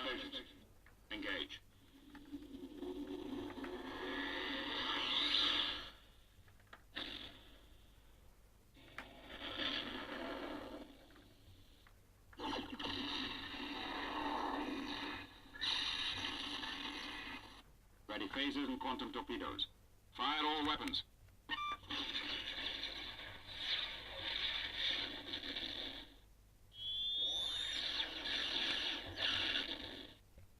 stations. Engage. Ready phasers and quantum torpedoes. Fire all weapons.